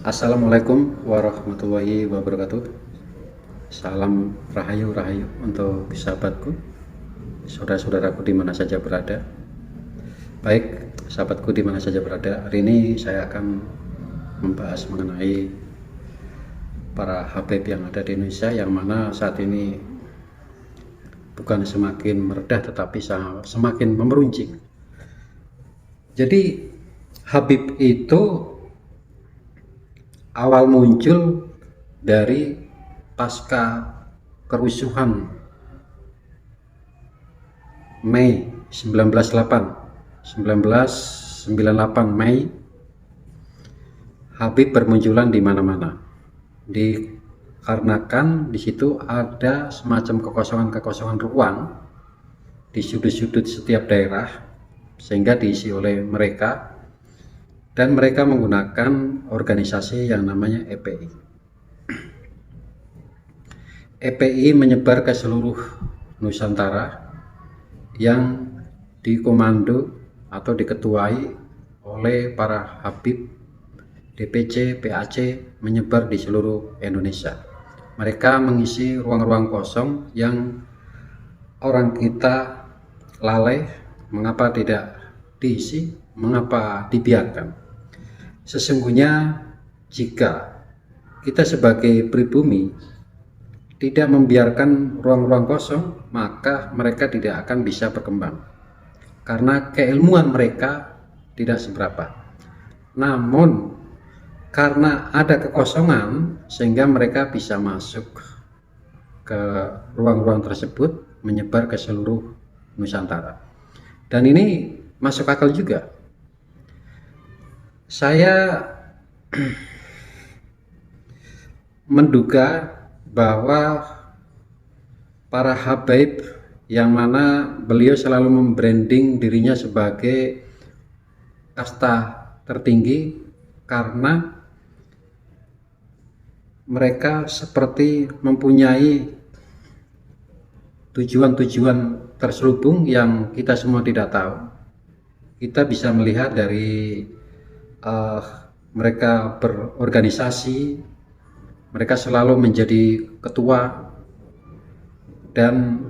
Assalamualaikum warahmatullahi wabarakatuh. Salam rahayu rahayu untuk sahabatku, saudara-saudaraku di mana saja berada. Baik, sahabatku di mana saja berada. Hari ini saya akan membahas mengenai para Habib yang ada di Indonesia, yang mana saat ini bukan semakin meredah tetapi semakin memeruncing. Jadi Habib itu awal muncul dari pasca kerusuhan Mei 1998 Mei. Habib bermunculan di mana-mana, dikarenakan di situ ada semacam kekosongan ruang di sudut-sudut setiap daerah, sehingga diisi oleh mereka. Dan mereka menggunakan organisasi yang namanya EPI. EPI menyebar ke seluruh Nusantara yang dikomando atau diketuai oleh para Habib, DPC, PAC, menyebar di seluruh Indonesia. Mereka mengisi ruang-ruang kosong yang orang kita lalai. Mengapa tidak diisi? Mengapa dibiarkan? Sesungguhnya jika kita sebagai pribumi tidak membiarkan ruang-ruang kosong, maka mereka tidak akan bisa berkembang, karena keilmuan mereka tidak seberapa. Namun karena ada kekosongan, sehingga mereka bisa masuk ke ruang-ruang tersebut, menyebar ke seluruh Nusantara. Dan ini masuk akal juga. Saya menduga bahwa para Habib, yang mana beliau selalu membranding dirinya sebagai kasta tertinggi, karena mereka seperti mempunyai tujuan-tujuan terselubung yang kita semua tidak tahu. Kita bisa melihat dari mereka berorganisasi, mereka selalu menjadi ketua, dan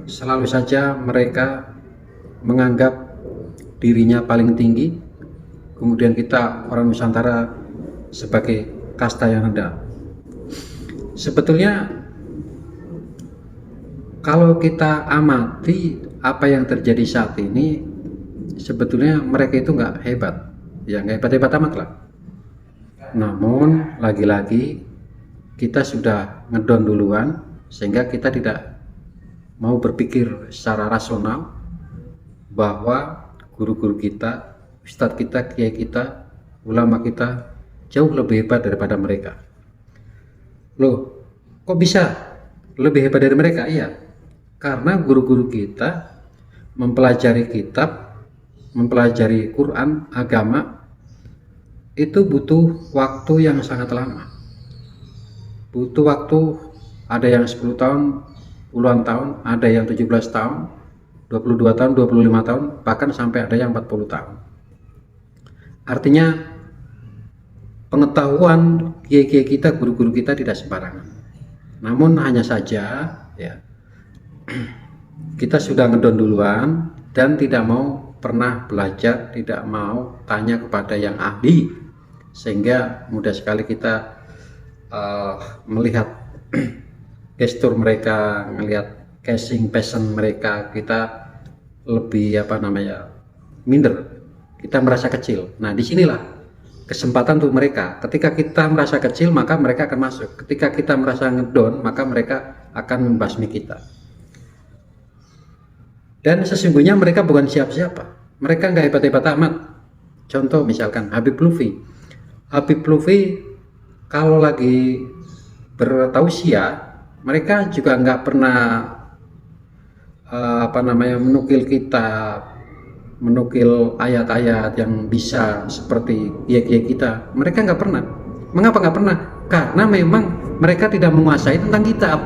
selalu saja mereka menganggap dirinya paling tinggi. Kemudian kita orang Nusantara sebagai kasta yang rendah. Sebetulnya kalau kita amati apa yang terjadi saat ini, sebetulnya mereka itu nggak hebat. Ya nggak hebat-hebat amat lah. Namun lagi-lagi kita sudah ngedon duluan, sehingga kita tidak mau berpikir secara rasional bahwa guru-guru kita, ustadz kita, kiai kita, ulama kita jauh lebih hebat daripada mereka. Loh, kok bisa lebih hebat dari mereka? Iya, karena guru-guru kita mempelajari kitab, mempelajari Quran, agama, itu butuh waktu yang sangat lama. Butuh waktu, ada yang 10 tahun, puluhan tahun, ada yang 17 tahun, 22 tahun, 25 tahun, bahkan sampai ada yang 40 tahun. Artinya pengetahuan kiai-kiai kita, guru-guru kita tidak sembarangan. Namun hanya saja ya, kita sudah ngedon duluan dan tidak mau pernah belajar, tidak mau tanya kepada yang ahli, sehingga mudah sekali kita melihat gestur mereka, melihat casing passion mereka, kita lebih minder, kita merasa kecil. Nah, disinilah kesempatan untuk mereka. Ketika kita merasa kecil, maka mereka akan masuk. Ketika kita merasa ngedon, maka mereka akan membasmi kita. Dan sesungguhnya mereka bukan siapa-siapa, mereka nggak hebat-hebat amat. Contoh misalkan Habib Luffi. Habib Luffi kalau lagi bertausiah, mereka juga nggak pernah menukil kitab, menukil ayat-ayat yang bisa seperti kiai-kiai kita. Mereka nggak pernah. Mengapa nggak pernah? Karena memang mereka tidak menguasai tentang kitab.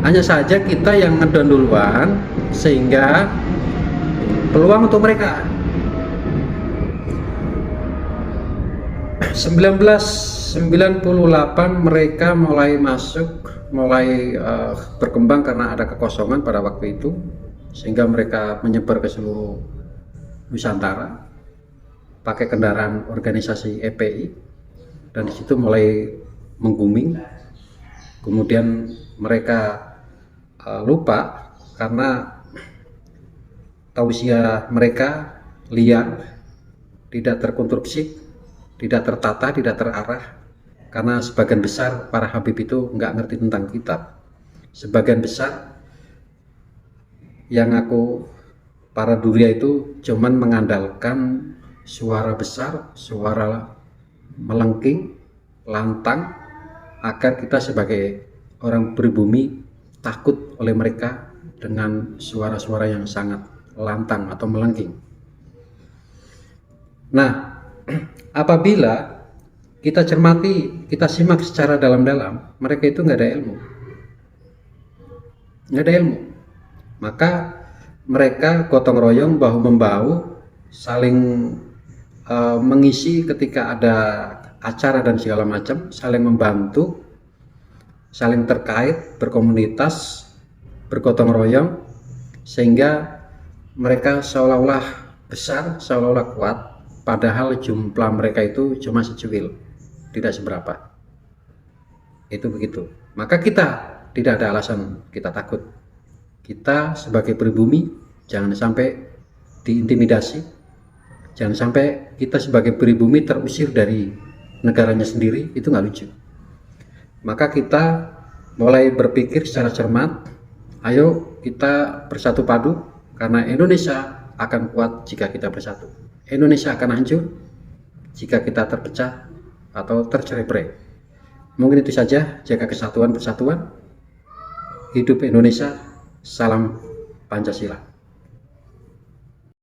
Hanya saja kita yang ngedon duluan, sehingga peluang untuk mereka. 1998 mereka mulai berkembang karena ada kekosongan pada waktu itu, sehingga mereka menyebar ke seluruh Nusantara pakai kendaraan organisasi EPI, dan disitu mulai mengguming. Kemudian mereka lupa karena tausiah mereka liar, tidak terkonstruksi, tidak tertata, tidak terarah, karena sebagian besar para Habib itu nggak ngerti tentang kitab. Sebagian besar yang para duria itu cuman mengandalkan suara besar, suara melengking, lantang, agar kita sebagai orang pribumi takut oleh mereka dengan suara-suara yang sangat lantang atau melengking. Nah, apabila kita cermati, kita simak secara dalam-dalam, mereka itu nggak ada ilmu, maka mereka gotong royong, bahu membahu, saling mengisi ketika ada acara dan segala macam, saling membantu, saling terkait, berkomunitas, bergotong royong, sehingga mereka seolah-olah besar, seolah-olah kuat, padahal jumlah mereka itu cuma secuil, tidak seberapa. Itu begitu. Maka kita tidak ada alasan kita takut. Kita sebagai pribumi jangan sampai diintimidasi, jangan sampai kita sebagai pribumi terusir dari negaranya sendiri, itu nggak lucu. Maka kita mulai berpikir secara cermat, ayo kita bersatu padu, karena Indonesia akan kuat jika kita bersatu. Indonesia akan hancur jika kita terpecah atau tercerai-berai. Mungkin itu saja. Jaga kesatuan, persatuan. Hidup Indonesia. Salam Pancasila.